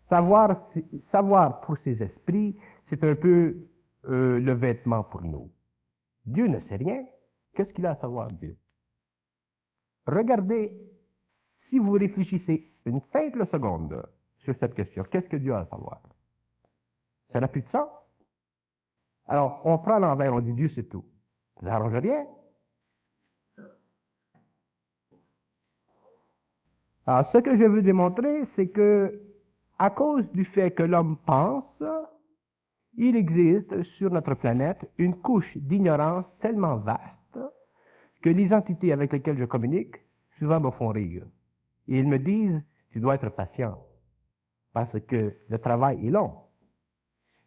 Savoir pour ces esprits, c'est un peu le vêtement pour nous. Dieu ne sait rien. Qu'est-ce qu'il a à savoir, Dieu? Regardez, si vous réfléchissez une simple seconde sur cette question, qu'est-ce que Dieu a à savoir? Ça n'a plus de sens. Alors, on prend l'envers, on dit Dieu c'est tout. Ça n'arrange rien. Alors, ce que je veux démontrer, c'est que, à cause du fait que l'homme pense, il existe sur notre planète une couche d'ignorance tellement vaste que les entités avec lesquelles je communique souvent me font rire. Et ils me disent, tu dois être patient, parce que le travail est long.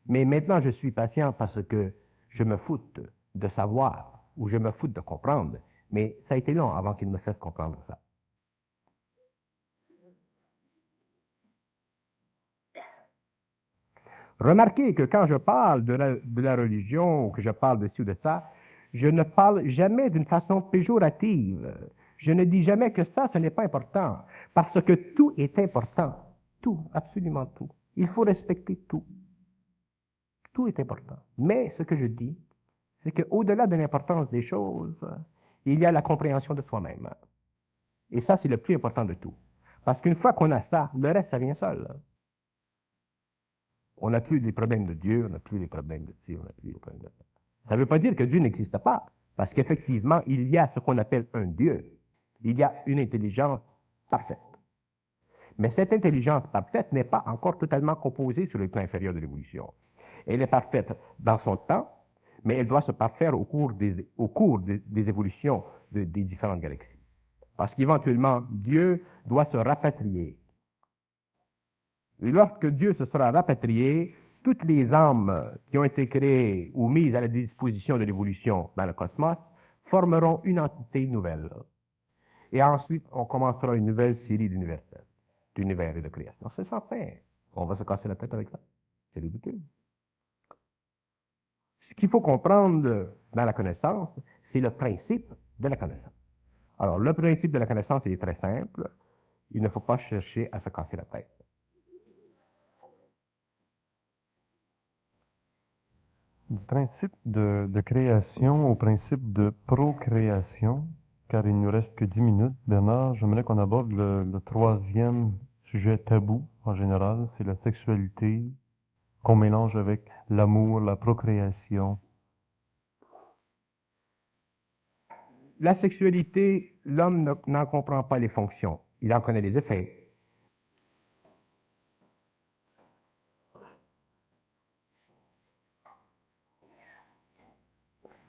Mais maintenant, je suis patient parce que je me foute de savoir, ou je me foute de comprendre. Mais ça a été long avant qu'ils me fassent comprendre ça. Remarquez que quand je parle de la religion, ou que je parle de ci ou de ça, je ne parle jamais d'une façon péjorative. Je ne dis jamais que ça, ce n'est pas important. Parce que tout est important. Tout, absolument tout. Il faut respecter tout. Tout est important. Mais ce que je dis, c'est qu'au-delà de l'importance des choses, il y a la compréhension de soi-même. Et ça, c'est le plus important de tout. Parce qu'une fois qu'on a ça, le reste, ça vient seul. On n'a plus les problèmes de Dieu, on n'a plus les problèmes de ci, on n'a plus les problèmes de ça. Ça ne veut pas dire que Dieu n'existe pas, parce qu'effectivement, il y a ce qu'on appelle un Dieu. Il y a une intelligence parfaite. Mais cette intelligence parfaite n'est pas encore totalement composée sur le plan inférieur de l'évolution. Elle est parfaite dans son temps, mais elle doit se parfaire au cours des évolutions des différentes galaxies. Parce qu'éventuellement, Dieu doit se rapatrier. Et lorsque Dieu se sera rapatrié, toutes les âmes qui ont été créées ou mises à la disposition de l'évolution dans le cosmos formeront une entité nouvelle. Et ensuite, on commencera une nouvelle série d'univers et de création. C'est sans fin. On va se casser la tête avec ça. C'est ridicule. Ce qu'il faut comprendre dans la connaissance, c'est le principe de la connaissance. Alors, le principe de la connaissance, il est très simple. Il ne faut pas chercher à se casser la tête. Du principe de création au principe de procréation, car il nous reste que 10 minutes, Bernard, j'aimerais qu'on aborde le troisième sujet tabou en général, c'est la sexualité, qu'on mélange avec l'amour, la procréation. La sexualité, l'homme n'en comprend pas les fonctions. Il en connaît les effets.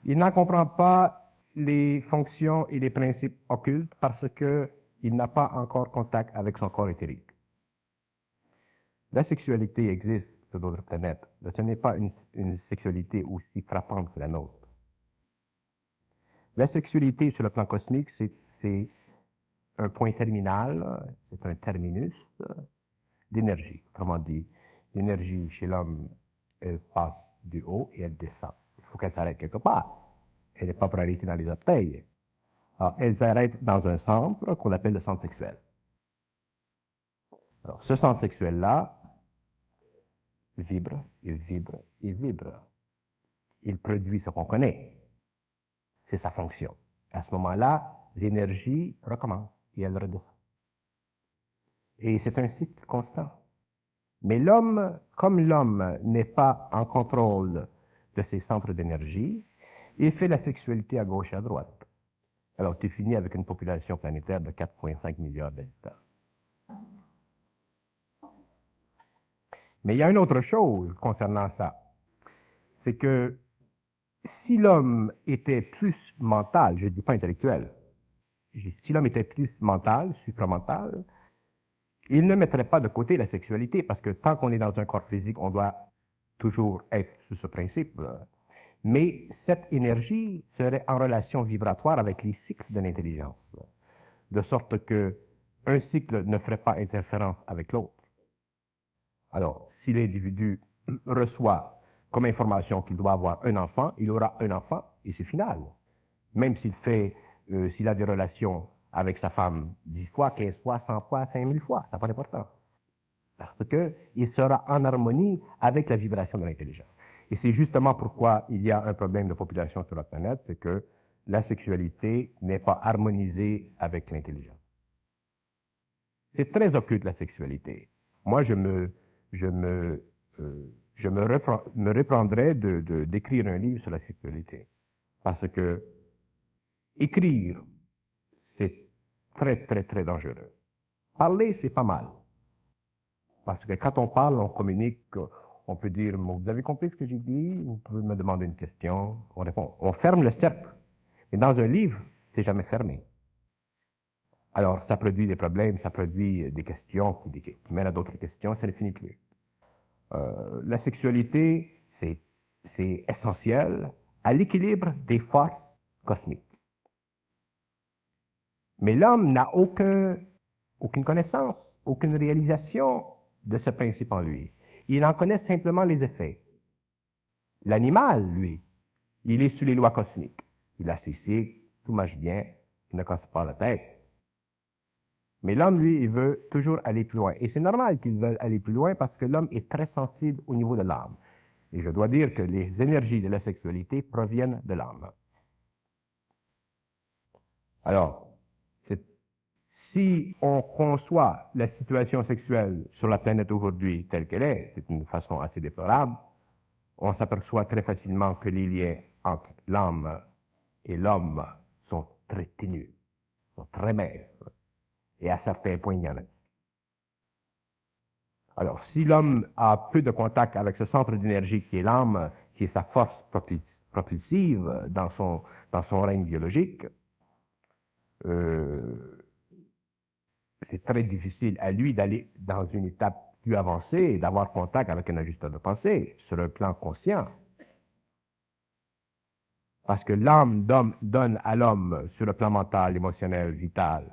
Il n'en comprend pas les fonctions et les principes occultes parce qu'il n'a pas encore contact avec son corps éthérique. La sexualité existe sur d'autres planètes, mais ce n'est pas une sexualité aussi frappante que la nôtre. La sexualité sur le plan cosmique, c'est un point terminal, c'est un terminus, d'énergie. Autrement dit, l'énergie chez l'homme, elle passe du haut et elle descend. Il faut qu'elle s'arrête quelque part. Elle n'est pas pour arrêter dans les orteils. Alors, elle s'arrête dans un centre qu'on appelle le centre sexuel. Alors, ce centre sexuel-là vibre, il vibre, il vibre. Il produit ce qu'on connaît. C'est sa fonction. À ce moment-là, l'énergie recommence et elle redescend. Et c'est un cycle constant. Mais l'homme, comme l'homme n'est pas en contrôle de ses centres d'énergie, il fait la sexualité à gauche et à droite. Alors, tu finis avec une population planétaire de 4,5 milliards d'habitants. Mais il y a une autre chose concernant ça. C'est que si l'homme était plus mental, je ne dis pas intellectuel, si l'homme était plus mental, supramental, il ne mettrait pas de côté la sexualité, parce que tant qu'on est dans un corps physique, on doit toujours être sous ce principe. Mais cette énergie serait en relation vibratoire avec les cycles de l'intelligence, de sorte que un cycle ne ferait pas interférence avec l'autre. Alors, si l'individu reçoit comme information qu'il doit avoir un enfant, il aura un enfant et c'est final. Même s'il a des relations avec sa femme 10 fois, 15 fois, 100 fois, 5000 fois, ça n'a pas d'importance. Parce qu'il sera en harmonie avec la vibration de l'intelligence. Et c'est justement pourquoi il y a un problème de population sur la planète, c'est que la sexualité n'est pas harmonisée avec l'intelligence. C'est très occulte la sexualité. Moi, je me reprendrais d'écrire un livre sur la sexualité. Parce que écrire, c'est très, très, très dangereux. Parler, c'est pas mal. Parce que quand on parle, on communique, on peut dire, vous avez compris ce que j'ai dit? Vous pouvez me demander une question. On répond. On ferme le cercle. Mais dans un livre, c'est jamais fermé. Alors, ça produit des problèmes, ça produit des questions qui mènent à d'autres questions, ça ne finit plus. La sexualité, c'est essentiel à l'équilibre des forces cosmiques. Mais l'homme n'a aucune connaissance, aucune réalisation de ce principe en lui. Il en connaît simplement les effets. L'animal, lui, il est sous les lois cosmiques. Il a ses cycles, tout marche bien, il ne casse pas la tête. Mais l'homme, lui, il veut toujours aller plus loin. Et c'est normal qu'il veuille aller plus loin parce que l'homme est très sensible au niveau de l'âme. Et je dois dire que les énergies de la sexualité proviennent de l'âme. Alors, si on conçoit la situation sexuelle sur la planète aujourd'hui telle qu'elle est, c'est une façon assez déplorable, on s'aperçoit très facilement que les liens entre l'âme et l'homme sont très ténus, sont très minces. Et à certains points, il y en a. Alors, si l'homme a peu de contact avec ce centre d'énergie qui est l'âme, qui est sa force propulsive dans son règne biologique, c'est très difficile à lui d'aller dans une étape plus avancée et d'avoir contact avec un ajusteur de pensée sur un plan conscient. Parce que l'âme donne à l'homme, sur le plan mental, émotionnel, vital,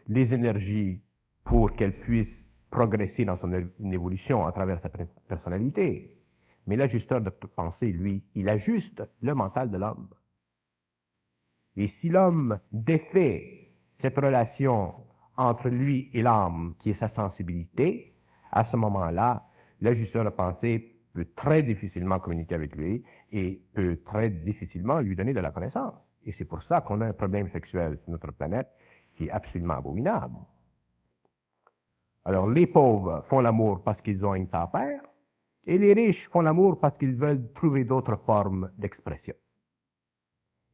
les énergies pour qu'elle puisse progresser dans son évolution à travers sa personnalité. Mais l'ajusteur de pensée, lui, il ajuste le mental de l'homme. Et si l'homme défait cette relation entre lui et l'âme, qui est sa sensibilité, à ce moment-là, l'ajusteur de pensée peut très difficilement communiquer avec lui et peut très difficilement lui donner de la connaissance. Et c'est pour ça qu'on a un problème sexuel sur notre planète qui est absolument abominable. Alors, les pauvres font l'amour parce qu'ils ont une à faire, et les riches font l'amour parce qu'ils veulent trouver d'autres formes d'expression.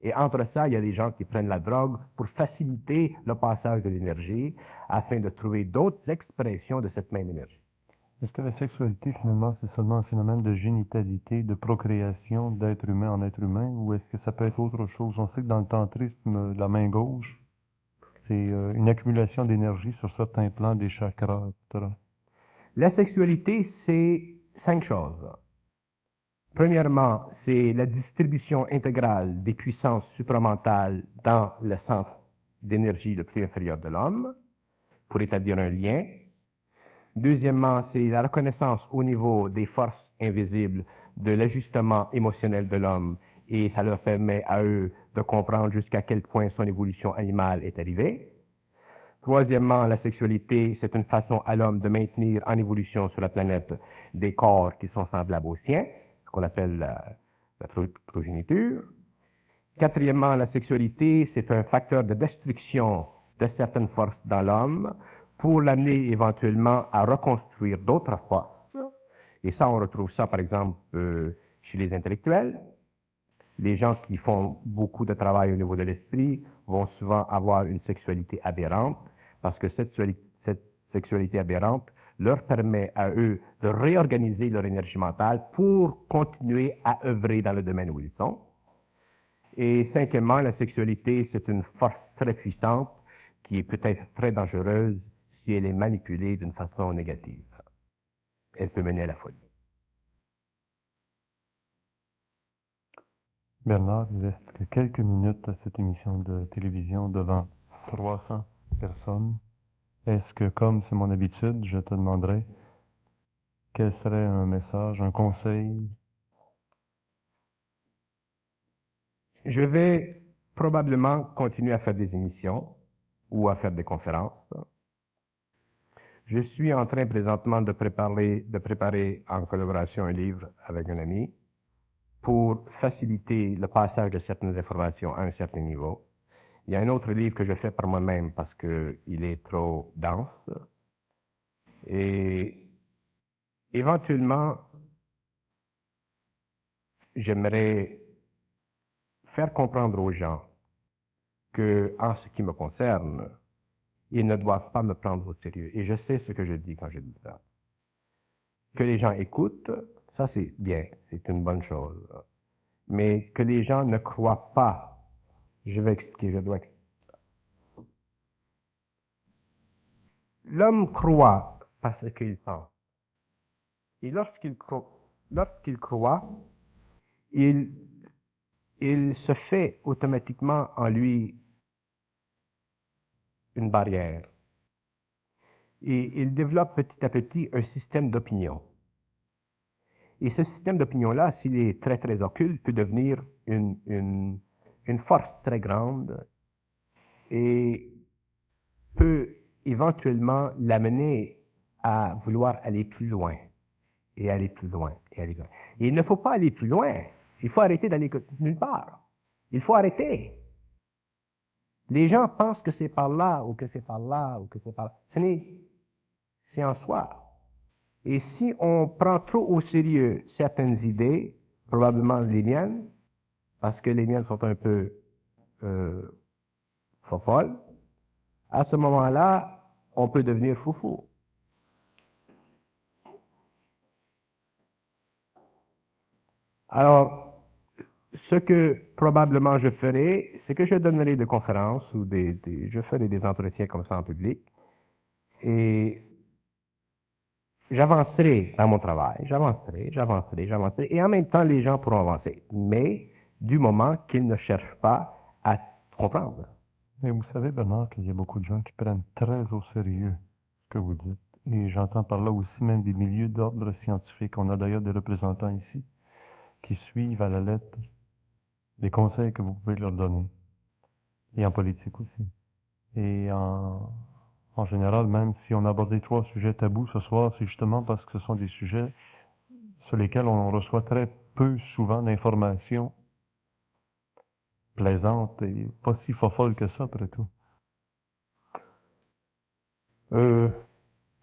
Et entre ça, il y a des gens qui prennent la drogue pour faciliter le passage de l'énergie afin de trouver d'autres expressions de cette même énergie. Est-ce que la sexualité, finalement, c'est seulement un phénomène de génitalité, de procréation d'être humain en être humain, ou est-ce que ça peut être autre chose? On sait que dans le tantrisme, la main gauche, c'est une accumulation d'énergie sur certains plans des chakras, etc. La sexualité, c'est 5 choses. Premièrement, c'est la distribution intégrale des puissances supramentales dans le centre d'énergie le plus inférieur de l'homme pour établir un lien. Deuxièmement, c'est la reconnaissance au niveau des forces invisibles de l'ajustement émotionnel de l'homme, et ça leur permet à eux de comprendre jusqu'à quel point son évolution animale est arrivée. Troisièmement, la sexualité, c'est une façon à l'homme de maintenir en évolution sur la planète des corps qui sont semblables aux siens, ce qu'on appelle la progéniture. Quatrièmement, la sexualité, c'est un facteur de destruction de certaines forces dans l'homme pour l'amener éventuellement à reconstruire d'autres forces. Et ça, on retrouve ça, par exemple, chez les intellectuels. Les gens qui font beaucoup de travail au niveau de l'esprit vont souvent avoir une sexualité aberrante, parce que cette sexualité aberrante leur permet à eux de réorganiser leur énergie mentale pour continuer à œuvrer dans le domaine où ils sont. Et cinquièmement, la sexualité, c'est une force très puissante qui est peut-être très dangereuse si elle est manipulée d'une façon négative. Elle peut mener à la folie. Bernard, il reste que quelques minutes à cette émission de télévision devant 300 personnes. Est-ce que, comme c'est mon habitude, je te demanderai quel serait un message, un conseil? Je vais probablement continuer à faire des émissions ou à faire des conférences. Je suis en train présentement de préparer en collaboration un livre avec un ami pour faciliter le passage de certaines informations à un certain niveau. Il y a un autre livre que je fais par moi-même parce qu'il est trop dense. Et éventuellement, j'aimerais faire comprendre aux gens que, en ce qui me concerne, ils ne doivent pas me prendre au sérieux. Et je sais ce que je dis quand je dis ça. Que les gens écoutent, ça c'est bien, c'est une bonne chose. Mais que les gens ne croient pas. Je vais expliquer, je dois expliquer. L'homme croit parce qu'il pense. Et lorsqu'il croit, il se fait automatiquement en lui une barrière. Et il développe petit à petit un système d'opinion. Et ce système d'opinion-là, s'il est très très occulte, peut devenir une force très grande et peut éventuellement l'amener à vouloir aller plus loin, et aller plus loin, et aller plus loin. Et il ne faut pas aller plus loin. Il faut arrêter d'aller nulle part. Il faut arrêter. Les gens pensent que c'est par là, ou que c'est par là, ou que c'est par là. C'est en soi. Et si on prend trop au sérieux certaines idées, probablement les miennes, parce que les miennes sont un peu folles, à ce moment-là, on peut devenir foufou. Alors, ce que probablement je ferai, c'est que je donnerai des conférences ou je ferai des entretiens comme ça en public et j'avancerai dans mon travail, j'avancerai, et en même temps, les gens pourront avancer, mais du moment qu'ils ne cherchent pas à comprendre. Et vous savez, Bernard, qu'il y a beaucoup de gens qui prennent très au sérieux ce que vous dites. Et j'entends par là aussi même des milieux d'ordre scientifique. On a d'ailleurs des représentants ici qui suivent à la lettre les conseils que vous pouvez leur donner. Et en politique aussi. Et en général, même si on a abordé 3 sujets tabous ce soir, c'est justement parce que ce sont des sujets sur lesquels on reçoit très peu souvent d'informations plaisantes et pas si folles que ça, après tout.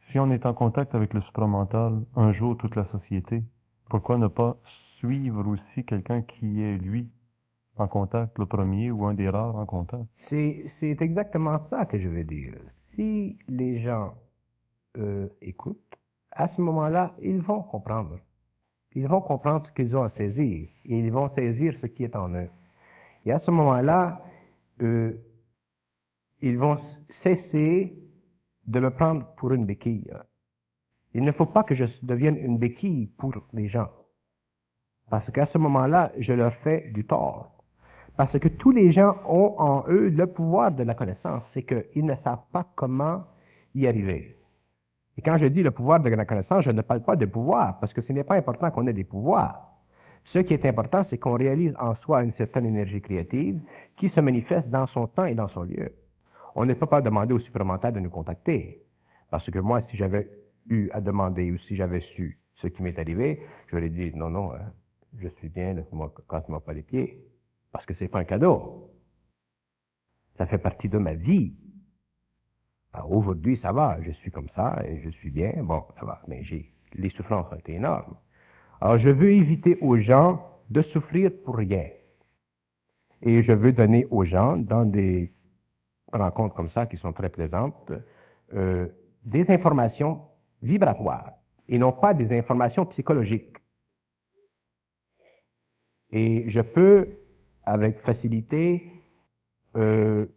Si on est en contact avec le supramental, un jour toute la société, pourquoi ne pas suivre aussi quelqu'un qui est, lui, en contact, le premier ou un des rares en contact? C'est exactement ça que je veux dire. Si les gens écoutent, à ce moment-là, ils vont comprendre. Ils vont comprendre ce qu'ils ont à saisir. Et ils vont saisir ce qui est en eux. Et à ce moment-là, ils vont cesser de me prendre pour une béquille. Il ne faut pas que je devienne une béquille pour les gens. Parce qu'à ce moment-là, je leur fais du tort. Parce que tous les gens ont en eux le pouvoir de la connaissance. C'est qu'ils ne savent pas comment y arriver. Et quand je dis le pouvoir de la connaissance, je ne parle pas de pouvoir, parce que ce n'est pas important qu'on ait des pouvoirs. Ce qui est important, c'est qu'on réalise en soi une certaine énergie créative qui se manifeste dans son temps et dans son lieu. On ne peut pas demander aux supramentales de nous contacter. Parce que moi, si j'avais eu à demander ou si j'avais su ce qui m'est arrivé, j'aurais dit non, non, je suis bien, casse-moi pas les pieds. Parce que c'est pas un cadeau. Ça fait partie de ma vie. Alors, aujourd'hui, ça va, je suis comme ça et je suis bien, bon, ça va, mais les souffrances ont été énormes. Alors, je veux éviter aux gens de souffrir pour rien. Et je veux donner aux gens, dans des rencontres comme ça, qui sont très plaisantes, des informations vibratoires et non pas des informations psychologiques. Et je peux, avec facilité,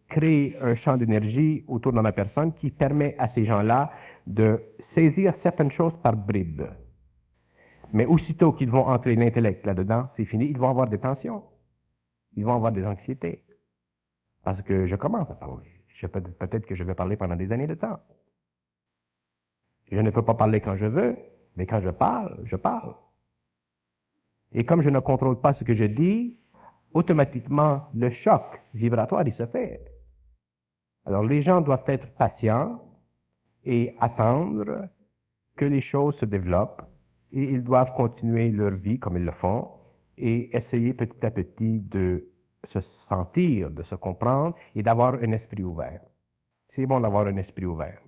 créer un champ d'énergie autour de ma personne qui permet à ces gens-là de saisir certaines choses par bribes. Mais aussitôt qu'ils vont entrer l'intellect là-dedans, c'est fini, ils vont avoir des tensions. Ils vont avoir des anxiétés. Parce que je commence à parler. Peut-être que je vais parler pendant des années de temps. Je ne peux pas parler quand je veux, mais quand je parle, je parle. Et comme je ne contrôle pas ce que je dis, automatiquement, le choc vibratoire, il se fait. Alors, les gens doivent être patients et attendre que les choses se développent et ils doivent continuer leur vie comme ils le font et essayer petit à petit de se sentir, de se comprendre et d'avoir un esprit ouvert. C'est bon d'avoir un esprit ouvert.